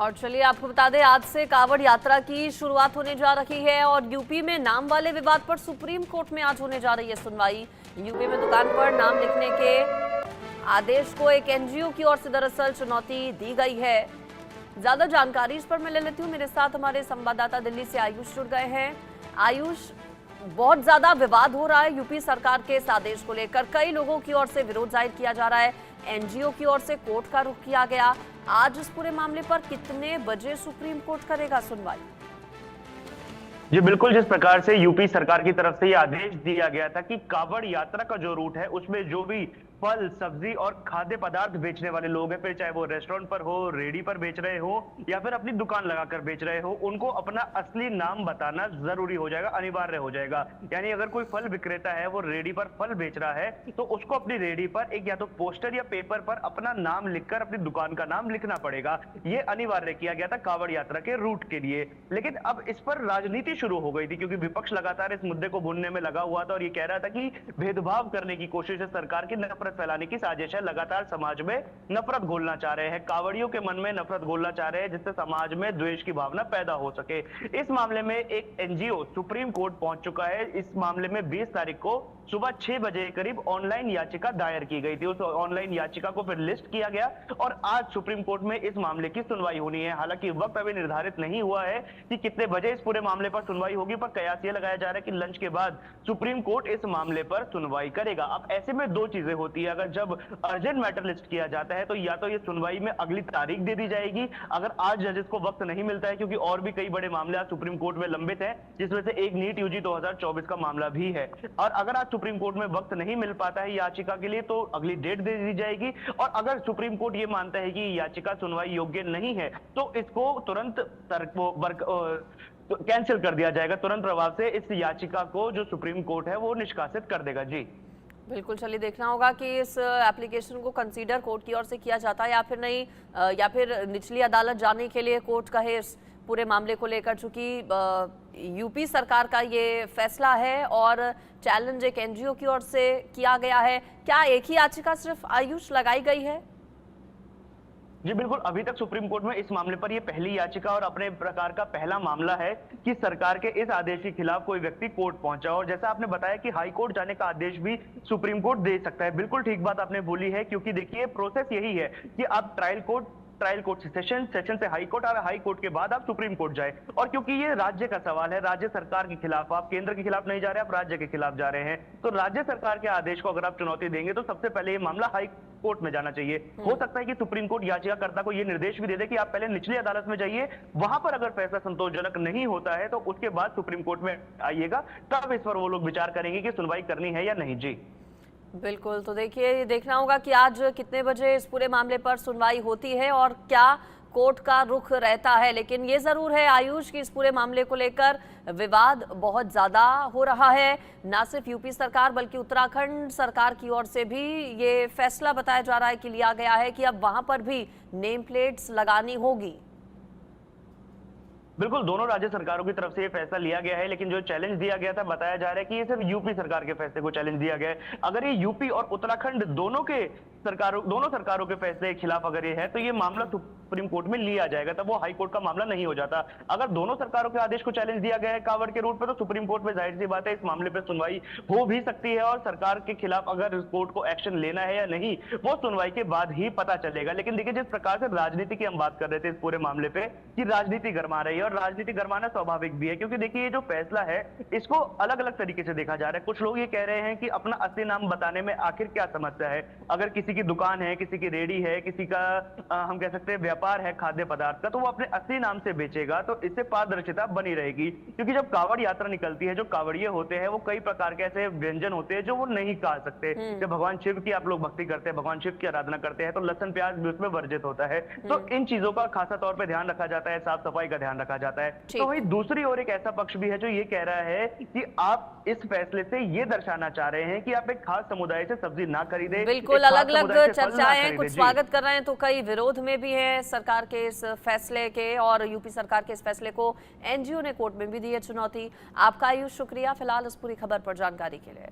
और चलिए आपको बता दें, आज से कांवड़ यात्रा की शुरुआत होने जा रही है और यूपी में नाम वाले विवाद पर सुप्रीम कोर्ट में आज होने जा रही है सुनवाई। यूपी में दुकान पर नाम लिखने के आदेश को एक एनजीओ की ओर से दरअसल चुनौती दी गई है। ज्यादा जानकारी इस पर मैं ले लेती हूँ। मेरे साथ हमारे संवाददाता दिल्ली से आयुष जुड़ गए हैं। आयुष, बहुत ज्यादा विवाद हो रहा है यूपी सरकार के इस आदेश को लेकर। कई लोगों की ओर से विरोध जाहिर किया जा रहा है, एनजीओ की ओर से कोर्ट का रुख किया गया। आज इस पूरे मामले पर कितने बजे सुप्रीम कोर्ट करेगा सुनवाई? जी बिल्कुल, जिस प्रकार से यूपी सरकार की तरफ से ये आदेश दिया गया था कि कांवड़ यात्रा का जो रूट है उसमें जो भी फल, सब्जी और खाद्य पदार्थ बेचने वाले लोग हैं, फिर चाहे वो रेस्टोरेंट पर हो, रेडी पर बेच रहे हो या फिर अपनी दुकान लगाकर बेच रहे हो, उनको अपना असली नाम बताना जरूरी हो जाएगा, अनिवार्य हो जाएगा। यानी अगर कोई फल विक्रेता है, वो रेडी पर फल बेच रहा है, तो उसको अपनी रेडी पर एक या तो पोस्टर या पेपर पर अपना नाम लिखकर अपनी दुकान का नाम लिखना पड़ेगा। ये अनिवार्य किया गया था कांवड़ यात्रा के रूट के लिए। लेकिन अब इस पर राजनीति शुरू हो गई थी, क्योंकि विपक्ष लगातार इस मुद्दे को भूनने में लगा हुआ था और ये कह रहा था कि भेदभाव करने की कोशिश है सरकार की, नफरत फैलाने की साजिश है, लगातार समाज में नफरत घोलना चाह रहे हैं, कांवड़ियों के मन में नफरत घोलना चाह रहे हैं, जिससे समाज में द्वेष की भावना पैदा हो सके। इस मामले में एक एनजीओ सुप्रीम कोर्ट पहुंच चुका है। इस मामले में 20 तारीख को सुबह 6 बजे करीब ऑनलाइन याचिका दायर की गई थी। उस ऑनलाइन याचिका को फिर लिस्ट किया गया और आज सुप्रीम कोर्ट में इस मामले की सुनवाई होनी है। हालांकि वक्त अभी निर्धारित नहीं हुआ है कि कितने बजे इस पूरे मामले पर सुनवाई होगी, पर कयास ये लगाया जा रहा है कि लंच के बाद सुप्रीम कोर्ट इस मामले पर सुनवाई करेगा। अब ऐसे में दो चीजें होती है, अगर जब अर्जेंट मैटर लिस्ट किया जाता है तो या तो ये सुनवाई में अगली तारीख दे दी जाएगी, अगर आज जजेस को वक्त नहीं मिलता है, क्योंकि और भी कई बड़े मामले आज सुप्रीम कोर्ट में लंबित हैं, जिसमें से एक नीट यूजी 2024 का मामला भी है। और अगर आज सुप्रीम कोर्ट में वक्त नहीं मिल पाता है याचिका के लिए तो अगली डेट दे दी जाएगी। और अगर सुप्रीम कोर्ट ये मानता है कि याचिका सुनवाई योग्य नहीं है तो इसको तुरंत कैंसिल कर दिया जाएगा। तुरंत प्रभाव से इस याचिका को जो सुप्रीम कोर्ट है वो निष्कासित कर देगा। जी बिल्कुल, चलिए देखना होगा कि इस एप्लीकेशन को कंसीडर कोर्ट की ओर से किया जाता है या फिर नहीं, या फिर निचली अदालत जाने के लिए कोर्ट कहे इस पूरे मामले को लेकर। चूंकि यूपी सरकार का ये फैसला है और चैलेंज एक एनजीओ की ओर से किया गया है, क्या एक ही याचिका सिर्फ आयुष लगाई गई है? जी बिल्कुल, अभी तक सुप्रीम कोर्ट में इस मामले पर यह पहली याचिका और अपने प्रकार का पहला मामला है कि सरकार के इस आदेश के खिलाफ कोई व्यक्ति कोर्ट पहुंचा। और जैसा आपने बताया कि हाई कोर्ट जाने का आदेश भी सुप्रीम कोर्ट दे सकता है, बिल्कुल ठीक बात आपने बोली है, क्योंकि देखिए प्रोसेस यही है कि आप ट्रायल कोर्ट से सेशन से हाई कोर्ट और हाई कोर्ट के बाद आप सुप्रीम कोर्ट जाए। और क्योंकि ये राज्य का सवाल है, राज्य सरकार के खिलाफ, आप केंद्र के खिलाफ नहीं जा रहे, आप राज्य के खिलाफ जा रहे हैं, तो राज्य सरकार के आदेश को अगर आप चुनौती देंगे तो सबसे पहले ये मामला हाई कोर्ट में जाना चाहिए। हो सकता है कि सुप्रीम कोर्ट याचिकाकर्ता को यह निर्देश भी दे दे कि आप पहले निचली अदालत में जाइए, वहां पर अगर फैसला संतोषजनक नहीं होता है तो उसके बाद सुप्रीम कोर्ट में आइएगा, तब इस पर वो लोग विचार करेंगे कि सुनवाई करनी है या नहीं। जी बिल्कुल, तो देखिए देखना होगा कि आज कितने बजे इस पूरे मामले पर सुनवाई होती है और क्या कोर्ट का रुख रहता है। लेकिन ये जरूर है आयुष कि इस पूरे मामले को लेकर विवाद बहुत ज्यादा हो रहा है। ना सिर्फ यूपी सरकार बल्कि उत्तराखंड सरकार की ओर से भी ये फैसला बताया जा रहा है कि लिया गया है कि अब वहां पर भी नेम प्लेट्स लगानी होगी। बिल्कुल, दोनों राज्य सरकारों की तरफ से ये फैसला लिया गया है, लेकिन जो चैलेंज दिया गया था, बताया जा रहा है कि ये सिर्फ यूपी सरकार के फैसले को चैलेंज दिया गया है। अगर ये यूपी और उत्तराखंड दोनों सरकारों के फैसले के खिलाफ अगर ये है तो ये मामला सुप्रीम कोर्ट में लिया जाएगा, तब वो हाई कोर्ट का मामला नहीं हो जाता। अगर दोनों सरकारों के आदेश को चैलेंज दिया गया है कांवड़ के रूट पे, तो सुप्रीम कोर्ट में जाहिर सी बात है इस मामले पर सुनवाई हो भी सकती है और सरकार के खिलाफ अगर कोर्ट को एक्शन लेना है या नहीं वो सुनवाई के बाद ही पता चलेगा। लेकिन देखिए, जिस प्रकार से राजनीति की हम बात कर रहे थे इस पूरे मामले पे कि राजनीति गरमा रही है, और राजनीति गरमाना स्वाभाविक भी है, क्योंकि देखिए ये जो फैसला है इसको अलग अलग तरीके से देखा जा रहा है। कुछ लोग ये कह रहे हैं कि अपना असली नाम बताने में आखिर क्या समस्या है, अगर किसी की दुकान है, किसी की रेडी है, किसी का हम कह सकते हैं व्यापार है खाद्य पदार्थ का, तो वो अपने असली नाम से बेचेगा तो इससे पारदर्शिता बनी रहेगी। क्योंकि जब कांवड़ यात्रा निकलती है, जो कांवड़िए होते हैं वो कई प्रकार के ऐसे व्यंजन होते हैं जो वो नहीं खा सकते। जब भगवान शिव की आप लोग भक्ति करते हैं, भगवान शिव की आराधना करते हैं, तो लहसुन प्याज भी उसमें वर्जित होता है। तो इन चीजों का खासा तौर पर ध्यान रखा जाता है, साफ सफाई का ध्यान रखा जाता है। तो वही दूसरी ओर एक ऐसा पक्ष भी है जो ये कह रहा है कि आप इस फैसले से ये दर्शाना चाह रहे हैं कि आप एक खास समुदाय से सब्जी ना खरीदें। बिल्कुल, अलग अलग चर्चाएं, कुछ स्वागत कर रहे हैं तो कई विरोध में भी है सरकार के इस फैसले के, और यूपी सरकार के इस फैसले को एनजीओ ने कोर्ट में भी दी है चुनौती। आपका आयुष शुक्रिया फिलहाल इस पूरी खबर पर जानकारी के लिए।